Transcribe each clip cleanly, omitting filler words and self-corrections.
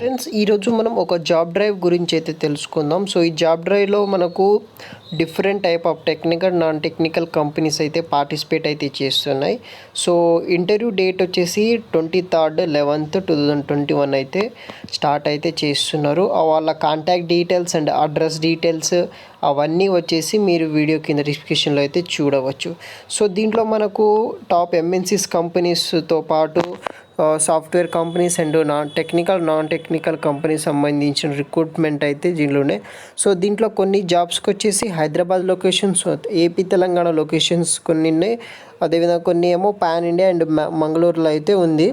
Friends, ఈరోజు మనం ఒక జాబ్ డ్రైవ్ గురించి అయితే తెలుసుకుందాం. సో ఈ జాబ్ డ్రైవ్లో మనకు different type of technical non technical companies అయితే పార్టిసిపేట్ అయితే చేస్తున్నాయి. సో ఇంటర్వ్యూ డేట్ వచ్చేసి 23rd 11th 2021 అయితే స్టార్ట్ అయితే చేస్తున్నారు. వాళ్ళ contact details and address details అవన్నీ వచ్చేసి మీరు వీడియో కింద డిస్క్రిప్షన్లో అయితే చూడవచ్చు. సో దీంట్లో మనకు టాప్ ఎంఎన్సీస్ కంపెనీస్తో పాటు software companies and non technical companies సంబంధించిన రిక్రూట్మెంట్ అయితే దీనిలోనే. సో దీంట్లో కొన్ని జాబ్స్కి వచ్చేసి Hyderabad locations, AP Telangana locations కొన్ని ఉన్నాయి. అదేవిధంగా కొన్ని ఏమో పాన్ ఇండియా అండ్ మంగళూరులో అయితే ఉంది.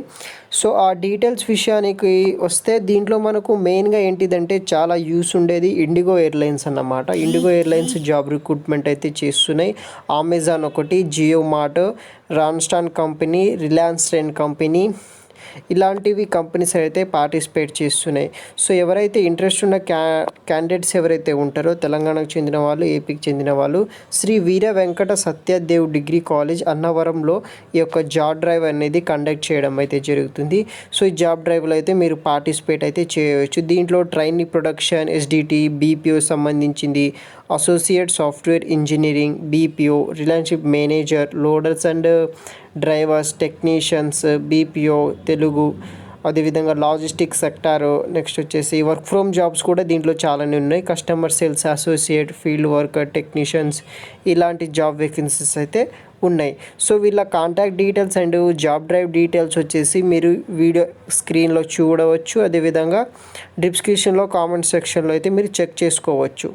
సో ఆ డీటెయిల్స్ విషయానికి వస్తే దీంట్లో మనకు మెయిన్గా ఏంటిదంటే చాలా యూస్ ఉండేది ఇండిగో ఎయిర్లైన్స్ అన్నమాట. ఇండిగో ఎయిర్లైన్స్ జాబ్ రిక్రూట్మెంట్ అయితే చేస్తున్నాయి. అమెజాన్ ఒకటి, జియో మార్ట్, రాన్స్టాన్ కంపెనీ, రిలయన్స్ ట్రైన్ కంపెనీ, ఇలాంటివి కంపెనీస్ అయితే పార్టిసిపేట్ చేస్తున్నాయి. సో ఎవరైతే ఇంట్రెస్ట్ ఉన్న క్యాండిడేట్స్ ఎవరైతే ఉంటారో తెలంగాణకు చెందిన వాళ్ళు, ఏపీకి చెందిన వాళ్ళు, శ్రీ వీర వెంకట సత్యదేవ్ డిగ్రీ కాలేజ్ అన్నవరంలో ఈ యొక్క జాబ్ డ్రైవ్ అనేది కండక్ట్ చేయడం అయితే జరుగుతుంది. సో ఈ జాబ్ డ్రైవ్లో అయితే మీరు పార్టిసిపేట్ అయితే చేయవచ్చు. దీంట్లో ట్రైనీ ప్రొడక్షన్, ఎస్డిటి, బీపీఓ సంబంధించింది, associate software engineering, BPO, relationship manager, loaders and drivers, technicians, BPO Telugu, అదేవిధంగా లాజిస్టిక్స్ సెక్టారు, నెక్స్ట్ వచ్చేసి వర్క్ ఫ్రమ్ జాబ్స్ కూడా దీంట్లో చాలానే ఉన్నాయి. Customer sales associate, field worker, technicians, ఇలాంటి జాబ్ వేకెన్సీస్ అయితే ఉన్నాయి. సో వీళ్ళ contact details and job drive details వచ్చేసి మీరు వీడియో స్క్రీన్లో చూడవచ్చు. అదేవిధంగా డిస్క్రిప్షన్లో కామెంట్ సెక్షన్లో అయితే మీరు చెక్ చేసుకోవచ్చు.